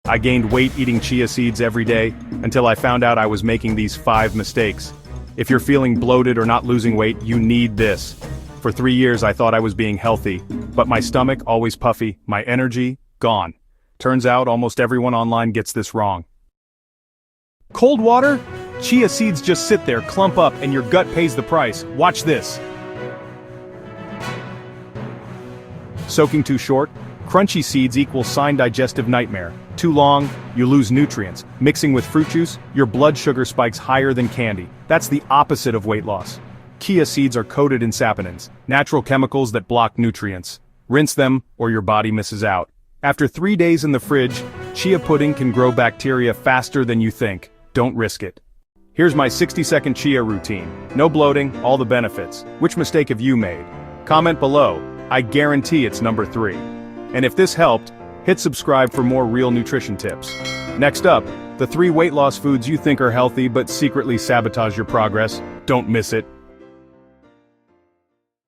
I gained weight eating chia seeds every day, until I found out I was making these 5 mistakes. If you're feeling bloated or not losing weight, you need this. For 3 years I thought I was being healthy, but my stomach always puffy, my energy, gone. Turns out almost everyone online gets this wrong. Cold water? Chia seeds just sit there, clump up, and your gut pays the price. Watch this. Soaking too short? Crunchy seeds equal sign digestive nightmare. Too long, you lose nutrients. Mixing with fruit juice, your blood sugar spikes higher than candy. That's the opposite of weight loss. Chia seeds are coated in saponins, natural chemicals that block nutrients. Rinse them, or your body misses out. After 3 days in the fridge, chia pudding can grow bacteria faster than you think. Don't risk it. Here's my 60-second chia routine. No bloating, all the benefits. Which mistake have you made? Comment below. I guarantee it's number 3. And if this helped, hit subscribe for more real nutrition tips. Next up, the 3 weight loss foods you think are healthy but secretly sabotage your progress. Don't miss it.